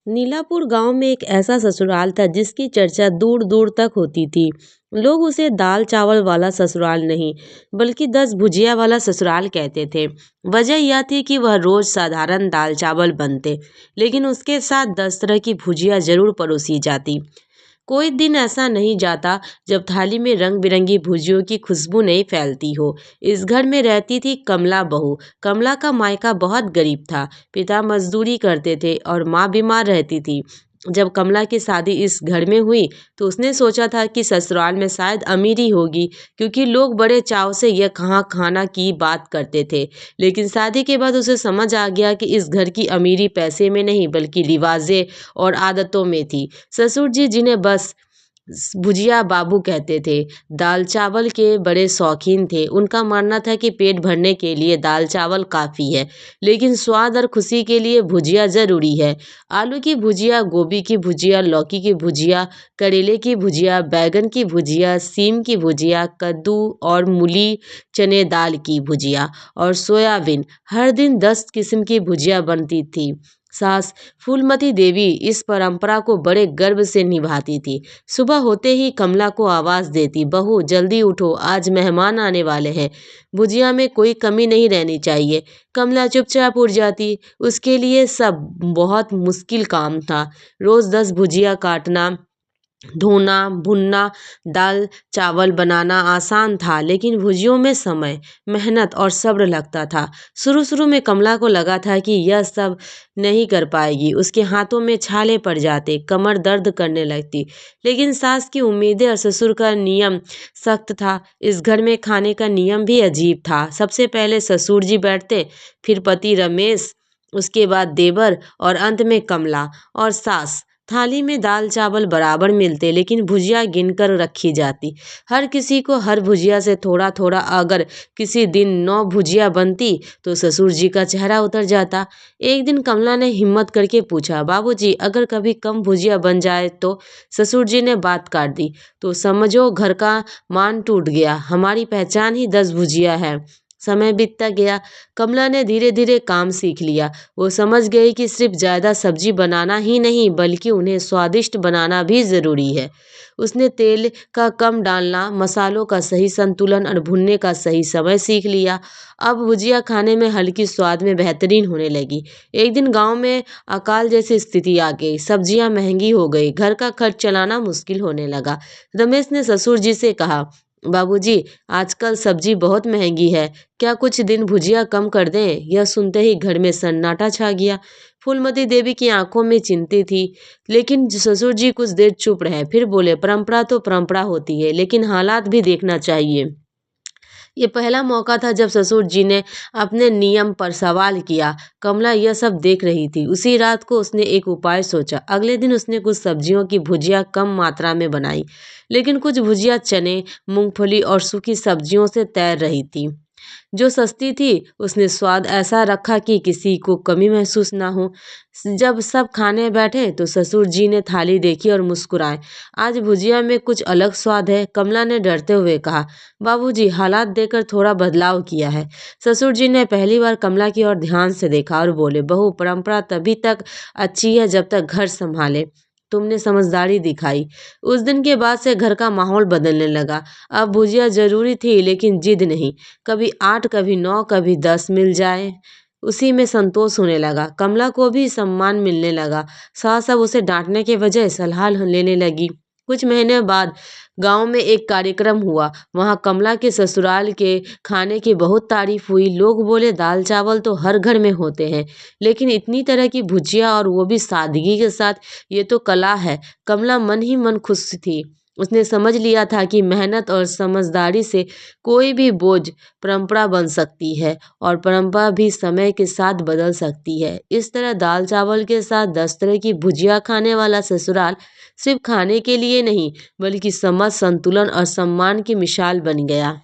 नीलापुर गांव में एक ऐसा ससुराल था जिसकी चर्चा दूर दूर तक होती थी। लोग उसे दाल चावल वाला ससुराल नहीं, बल्कि 10 भुजिया वाला ससुराल कहते थे। वजह यह थी कि वह रोज साधारण दाल चावल बनते, लेकिन उसके साथ 10 तरह की भुजिया जरूर परोसी जाती। कोई दिन ऐसा नहीं जाता जब थाली में रंग बिरंगी भुजियों की खुशबू नहीं फैलती हो। इस घर में रहती थी कमला बहू। कमला का मायका बहुत गरीब था। पिता मजदूरी करते थे और माँ बीमार रहती थी। जब कमला की शादी इस घर में हुई तो उसने सोचा था कि ससुराल में शायद अमीरी होगी, क्योंकि लोग बड़े चाव से यह कहाँ खाना की बात करते थे। लेकिन शादी के बाद उसे समझ आ गया कि इस घर की अमीरी पैसे में नहीं, बल्कि रिवाजें और आदतों में थी। ससुर जी, जिन्हें बस भुजिया बाबू कहते थे, दाल चावल के बड़े शौकीन थे। उनका मानना था कि पेट भरने के लिए दाल चावल काफ़ी है, लेकिन स्वाद और खुशी के लिए भुजिया ज़रूरी है। आलू की भुजिया, गोभी की भुजिया, लौकी की भुजिया, करेले की भुजिया, बैगन की भुजिया, सीम की भुजिया, कद्दू और मूली, चने दाल की भुजिया और सोयाबीन, हर दिन 10 किस्म की भुजिया बनती थी। सास फूलमती देवी इस परंपरा को बड़े गर्व से निभाती थी। सुबह होते ही कमला को आवाज़ देती, बहू जल्दी उठो, आज मेहमान आने वाले हैं, भुजिया में कोई कमी नहीं रहनी चाहिए। कमला चुपचाप उठ जाती। उसके लिए सब बहुत मुश्किल काम था। रोज़ 10 भुजिया काटना, धोना, भुनना, दाल चावल बनाना आसान था, लेकिन भुजियों में समय, मेहनत और सब्र लगता था। शुरू शुरू में कमला को लगा था कि यह सब नहीं कर पाएगी। उसके हाथों में छाले पड़ जाते, कमर दर्द करने लगती। लेकिन सास की उम्मीदें और ससुर का नियम सख्त था। इस घर में खाने का नियम भी अजीब था। सबसे पहले ससुर जी बैठते, फिर पति रमेश, उसके बाद देवर और अंत में कमला और सास। थाली में दाल चावल बराबर मिलते, लेकिन भुजिया गिनकर रखी जाती। हर किसी को हर भुजिया से थोड़ा थोड़ा। अगर किसी दिन 9 भुजिया बनती तो ससुर जी का चेहरा उतर जाता। एक दिन कमला ने हिम्मत करके पूछा, बाबूजी अगर कभी कम भुजिया बन जाए तो? ससुर जी ने बात काट दी, तो समझो घर का मान टूट गया। हमारी पहचान ही 10 भुजिया है। समय बीतता गया। कमला ने धीरे धीरे काम सीख लिया। वो समझ गई कि सिर्फ ज़्यादा सब्जी बनाना ही नहीं, बल्कि उन्हें स्वादिष्ट बनाना भी ज़रूरी है। उसने तेल का कम डालना, मसालों का सही संतुलन और भुनने का सही समय सीख लिया। अब भुजिया खाने में हल्की, स्वाद में बेहतरीन होने लगी। एक दिन गांव में अकाल जैसी स्थिति आ गई। सब्जियां महंगी हो गई, घर का खर्च चलाना मुश्किल होने लगा। रमेश ने ससुर जी से कहा, बाबूजी आजकल सब्जी बहुत महंगी है, क्या कुछ दिन भुजिया कम कर दें? यह सुनते ही घर में सन्नाटा छा गया। फूलमती देवी की आंखों में चिंता थी, लेकिन ससुर जी कुछ देर चुप रहे, फिर बोले, परंपरा तो परंपरा होती है, लेकिन हालात भी देखना चाहिए। ये पहला मौका था जब ससुर जी ने अपने नियम पर सवाल किया। कमला यह सब देख रही थी। उसी रात को उसने एक उपाय सोचा। अगले दिन उसने कुछ सब्जियों की भुजिया कम मात्रा में बनाई, लेकिन कुछ भुजिया चने, मूंगफली और सूखी सब्जियों से तैर रही थी। जो सस्ती थी, उसने स्वाद ऐसा रखा कि किसी को कमी महसूस ना हो। जब सब खाने बैठे तो ससुर जी ने थाली देखी और मुस्कुराए। आज भुजिया में कुछ अलग स्वाद है। कमला ने डरते हुए कहा, बाबूजी हालात देखकर थोड़ा बदलाव किया है। ससुर जी ने पहली बार कमला की ओर ध्यान से देखा और बोले, बहू परंपरा तभी तक अच्छी है जब तक घर संभाले। तुमने समझदारी दिखाई। उस दिन के बाद से घर का माहौल बदलने लगा। अब भुजिया जरूरी थी, लेकिन जिद नहीं। कभी 8, कभी 9, कभी 10 मिल जाए, उसी में संतोष होने लगा। कमला को भी सम्मान मिलने लगा। सास अब उसे डांटने के बजाय सलाह लेने लगी। कुछ महीने बाद गांव में एक कार्यक्रम हुआ। वहां कमला के ससुराल के खाने की बहुत तारीफ हुई। लोग बोले, दाल चावल तो हर घर में होते हैं, लेकिन इतनी तरह की भुजिया, और वो भी सादगी के साथ, ये तो कला है। कमला मन ही मन खुश थी। उसने समझ लिया था कि मेहनत और समझदारी से कोई भी बोझ परंपरा बन सकती है, और परंपरा भी समय के साथ बदल सकती है। इस तरह दाल चावल के साथ 10 तरह की भुजिया खाने वाला ससुराल सिर्फ खाने के लिए नहीं, बल्कि समझ, संतुलन और सम्मान की मिसाल बन गया।